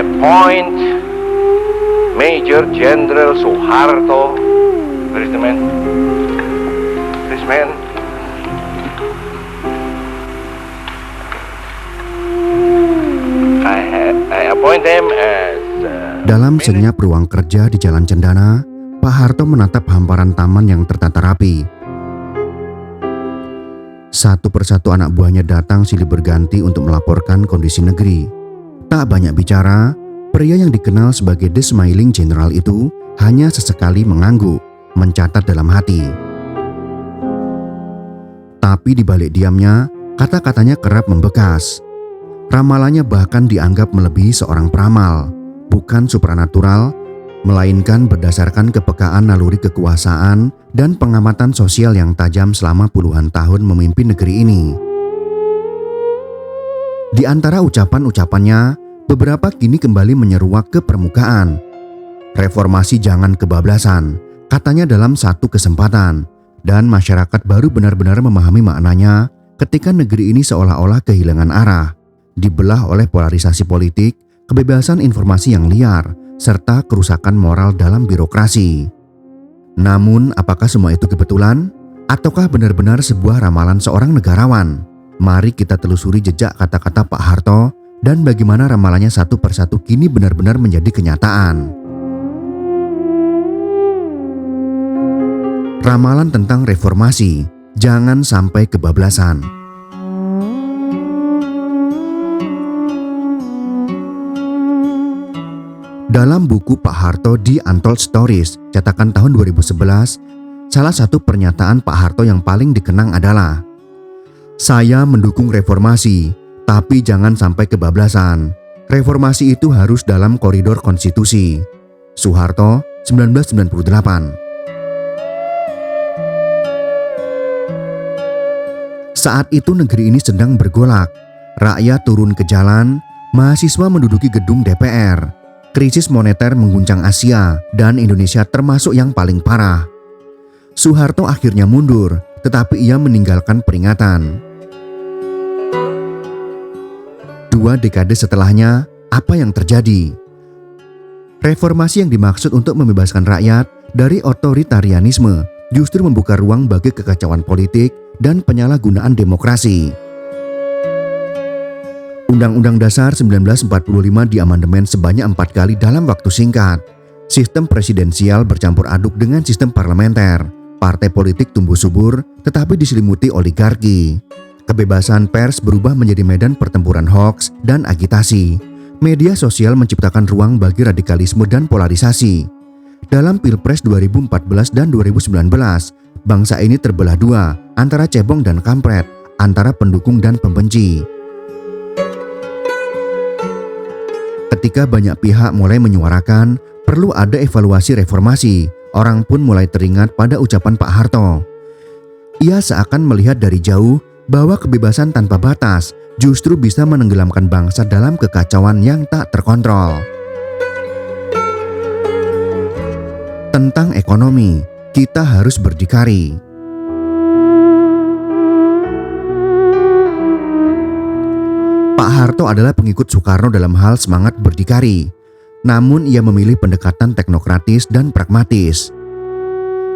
appoint Major General Suharto. Where is the man? This man. I appoint him as Dalam senyap ruang kerja di Jalan Cendana, Pak Harto menatap hamparan taman yang tertata rapi. Satu persatu anak buahnya datang silih berganti untuk melaporkan kondisi negeri. Tak banyak bicara, pria yang dikenal sebagai The Smiling General itu hanya sesekali mengangguk, mencatat dalam hati. Tapi di balik diamnya, kata-katanya kerap membekas. Ramalannya bahkan dianggap melebihi seorang peramal, bukan supranatural, melainkan berdasarkan kepekaan naluri kekuasaan dan pengamatan sosial yang tajam selama puluhan tahun memimpin negeri ini. Di antara ucapan-ucapannya, beberapa kini kembali menyeruak ke permukaan. Reformasi jangan kebablasan, katanya dalam satu kesempatan, dan masyarakat baru benar-benar memahami maknanya ketika negeri ini seolah-olah kehilangan arah, dibelah oleh polarisasi politik, kebebasan informasi yang liar, serta kerusakan moral dalam birokrasi. Namun, apakah semua itu kebetulan? Ataukah benar-benar sebuah ramalan seorang negarawan? Mari kita telusuri jejak kata-kata Pak Harto dan bagaimana ramalannya satu persatu kini benar-benar menjadi kenyataan. Ramalan tentang reformasi, jangan sampai kebablasan. Dalam buku Pak Harto The Untold Stories, cetakan tahun 2011, salah satu pernyataan Pak Harto yang paling dikenang adalah, "Saya mendukung reformasi, tapi jangan sampai kebablasan. Reformasi itu harus dalam koridor konstitusi." Soeharto, 1998. Saat itu negeri ini sedang bergolak. Rakyat turun ke jalan, mahasiswa menduduki gedung DPR. Krisis moneter mengguncang Asia dan Indonesia termasuk yang paling parah. Soeharto akhirnya mundur, tetapi ia meninggalkan peringatan. 2 dekade setelahnya, apa yang terjadi? Reformasi yang dimaksud untuk membebaskan rakyat dari otoritarianisme justru membuka ruang bagi kekacauan politik dan penyalahgunaan demokrasi. Undang-Undang Dasar 1945 diamandemen sebanyak 4 kali dalam waktu singkat. Sistem presidensial bercampur aduk dengan sistem parlementer. Partai politik tumbuh subur tetapi diselimuti oligarki. Kebebasan pers berubah menjadi medan pertempuran hoaks dan agitasi. Media sosial menciptakan ruang bagi radikalisme dan polarisasi. Dalam Pilpres 2014 dan 2019, bangsa ini terbelah dua, antara cebong dan kampret, antara pendukung dan pembenci. Ketika banyak pihak mulai menyuarakan perlu ada evaluasi reformasi, orang pun mulai teringat pada ucapan Pak Harto. Ia seakan melihat dari jauh bahwa kebebasan tanpa batas justru bisa menenggelamkan bangsa dalam kekacauan yang tak terkontrol. Tentang ekonomi, kita harus berdikari. Pak Harto adalah pengikut Soekarno dalam hal semangat berdikari, namun ia memilih pendekatan teknokratis dan pragmatis.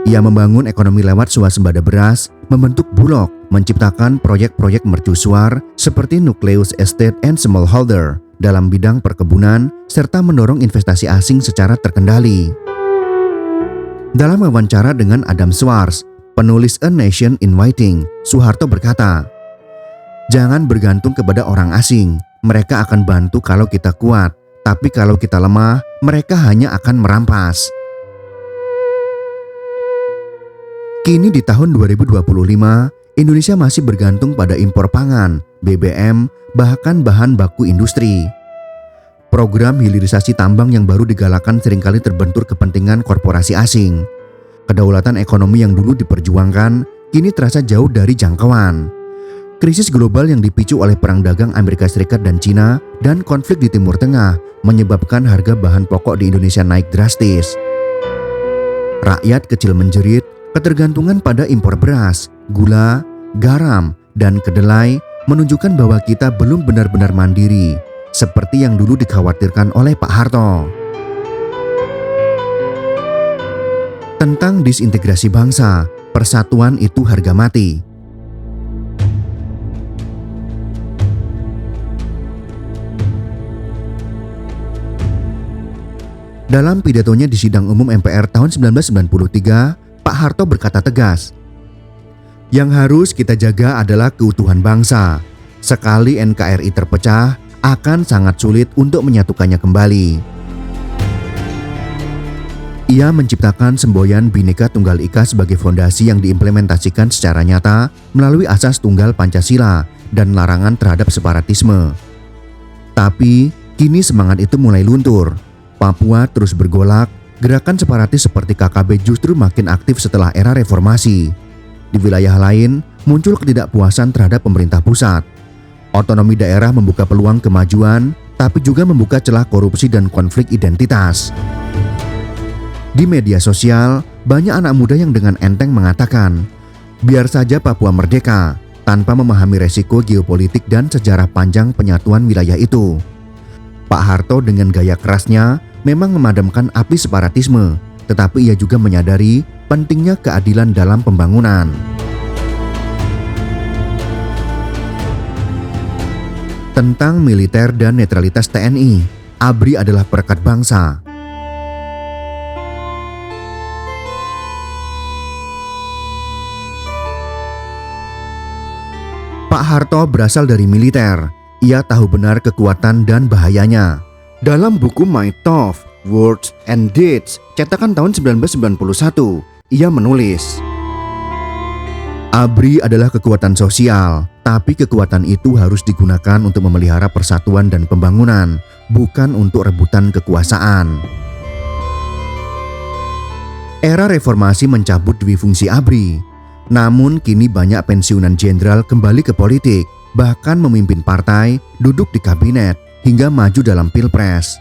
Ia membangun ekonomi lewat swasembada beras, membentuk Bulog, menciptakan proyek-proyek mercusuar seperti Nucleus Estate and Smallholder dalam bidang perkebunan, serta mendorong investasi asing secara terkendali. Dalam wawancara dengan Adam Schwartz, penulis A Nation in Waiting, Soeharto berkata, "Jangan bergantung kepada orang asing, mereka akan bantu kalau kita kuat, tapi kalau kita lemah, mereka hanya akan merampas." Kini di tahun 2025, Indonesia masih bergantung pada impor pangan, BBM, bahkan bahan baku industri. Program hilirisasi tambang yang baru digalakan seringkali terbentur kepentingan korporasi asing. Kedaulatan ekonomi yang dulu diperjuangkan, kini terasa jauh dari jangkauan. Krisis global yang dipicu oleh perang dagang Amerika Serikat dan Cina dan konflik di Timur Tengah menyebabkan harga bahan pokok di Indonesia naik drastis. Rakyat kecil menjerit, ketergantungan pada impor beras, gula, garam, dan kedelai menunjukkan bahwa kita belum benar-benar mandiri. seperti yang dulu dikhawatirkan oleh Pak Harto. Tentang disintegrasi bangsa, persatuan itu harga mati. Dalam pidatonya di sidang umum MPR tahun 1993, Pak Harto berkata tegas, "Yang harus kita jaga adalah keutuhan bangsa. Sekali NKRI terpecah, akan sangat sulit untuk menyatukannya kembali." Ia menciptakan semboyan Bhinneka Tunggal Ika sebagai fondasi yang diimplementasikan secara nyata melalui asas tunggal Pancasila dan larangan terhadap separatisme. Tapi, kini semangat itu mulai luntur. Papua terus bergolak, gerakan separatis seperti KKB justru makin aktif setelah era reformasi. Di wilayah lain, muncul ketidakpuasan terhadap pemerintah pusat. Otonomi daerah membuka peluang kemajuan, tapi juga membuka celah korupsi dan konflik identitas. Di media sosial, banyak anak muda yang dengan enteng mengatakan, "Biar saja Papua merdeka," tanpa memahami resiko geopolitik dan sejarah panjang penyatuan wilayah itu. Pak Harto dengan gaya kerasnya memang memadamkan api separatisme, tetapi ia juga menyadari pentingnya keadilan dalam pembangunan. Tentang militer dan netralitas TNI, ABRI adalah perekat bangsa. Pak Harto berasal dari militer. Ia tahu benar kekuatan dan bahayanya. Dalam buku My Thoughts, Words and Deeds, cetakan tahun 1991, ia menulis, "ABRI adalah kekuatan sosial, tapi kekuatan itu harus digunakan untuk memelihara persatuan dan pembangunan, bukan untuk rebutan kekuasaan." Era reformasi mencabut dwi fungsi ABRI, namun kini banyak pensiunan jenderal kembali ke politik, bahkan memimpin partai, duduk di kabinet, hingga maju dalam pilpres.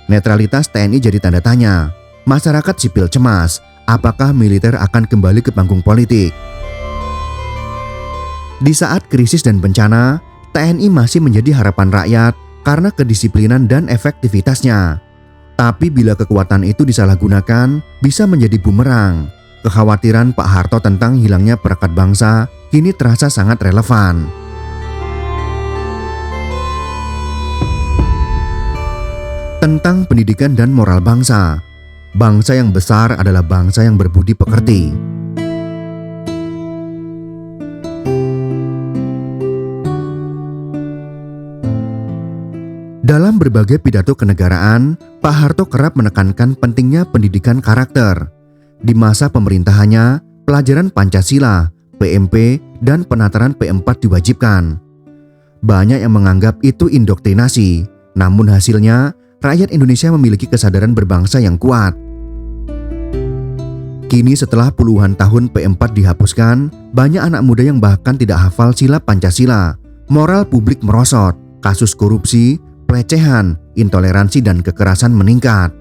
Netralitas TNI jadi tanda tanya. Masyarakat sipil cemas, apakah militer akan kembali ke panggung politik? Di saat krisis dan bencana, TNI masih menjadi harapan rakyat karena kedisiplinan dan efektivitasnya. Tapi bila kekuatan itu disalahgunakan, bisa menjadi bumerang. Kekhawatiran Pak Harto tentang hilangnya perekat bangsa kini terasa sangat relevan. Tentang pendidikan dan moral bangsa. Bangsa yang besar adalah bangsa yang berbudi pekerti. Dalam berbagai pidato kenegaraan, Pak Harto kerap menekankan pentingnya pendidikan karakter. Di masa pemerintahannya, pelajaran Pancasila, PMP, dan penataran P4 diwajibkan. Banyak yang menganggap itu indoktrinasi, namun hasilnya rakyat Indonesia memiliki kesadaran berbangsa yang kuat. Kini setelah puluhan tahun P4 dihapuskan, banyak anak muda yang bahkan tidak hafal sila Pancasila. Moral publik merosot, kasus korupsi, pelecehan, intoleransi dan kekerasan meningkat.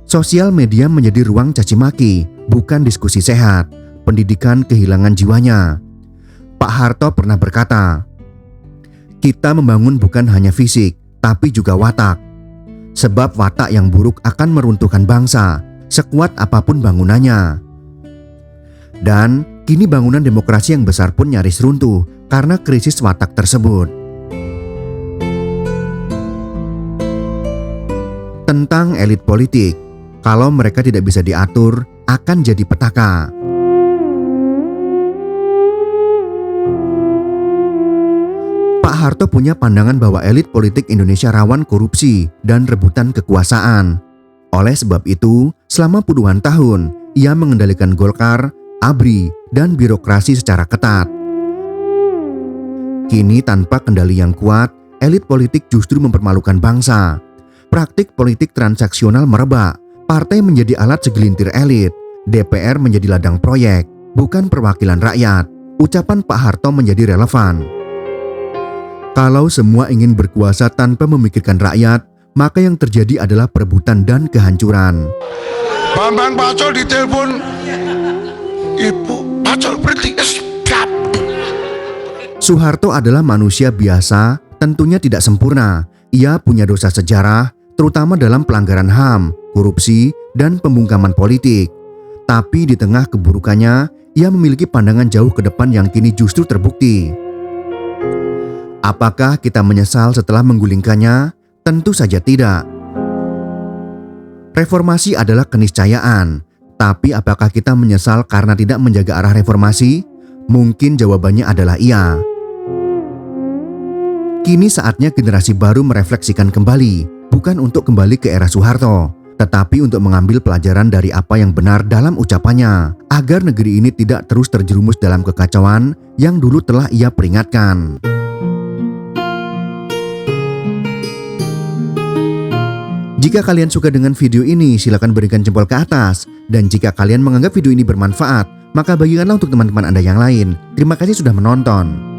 Sosial media menjadi ruang caci maki, bukan diskusi sehat. Pendidikan kehilangan jiwanya. Pak Harto pernah berkata, "Kita membangun bukan hanya fisik, tapi juga watak. Sebab watak yang buruk akan meruntuhkan bangsa, sekuat apapun bangunannya." Dan kini bangunan demokrasi yang besar pun nyaris runtuh karena krisis watak tersebut. Tentang elit politik, kalau mereka tidak bisa diatur, akan jadi petaka. Pak Harto punya pandangan bahwa elit politik Indonesia rawan korupsi dan rebutan kekuasaan. Oleh sebab itu, selama puluhan tahun, ia mengendalikan Golkar, ABRI, dan birokrasi secara ketat. Kini tanpa kendali yang kuat, elit politik justru mempermalukan bangsa. Praktik politik transaksional merebak, partai menjadi alat segelintir elit, DPR menjadi ladang proyek, bukan perwakilan rakyat. Ucapan Pak Harto menjadi relevan. Kalau semua ingin berkuasa tanpa memikirkan rakyat, maka yang terjadi adalah perebutan dan kehancuran. Bambang Pacul ditelepon, "Ibu Pacul berhenti, siap." Soeharto adalah manusia biasa, tentunya tidak sempurna. Ia punya dosa sejarah, terutama dalam pelanggaran HAM, korupsi, dan pembungkaman politik. Tapi di tengah keburukannya, ia memiliki pandangan jauh ke depan yang kini justru terbukti. Apakah kita menyesal setelah menggulingkannya? Tentu saja tidak. Reformasi adalah keniscayaan, tapi apakah kita menyesal karena tidak menjaga arah reformasi? Mungkin jawabannya adalah iya. Kini saatnya generasi baru merefleksikan kembali, bukan untuk kembali ke era Soeharto, tetapi untuk mengambil pelajaran dari apa yang benar dalam ucapannya, agar negeri ini tidak terus terjerumus dalam kekacauan yang dulu telah ia peringatkan. Jika kalian suka dengan video ini, silakan berikan jempol ke atas. Dan jika kalian menganggap video ini bermanfaat, maka bagikanlah untuk teman-teman Anda yang lain. Terima kasih sudah menonton.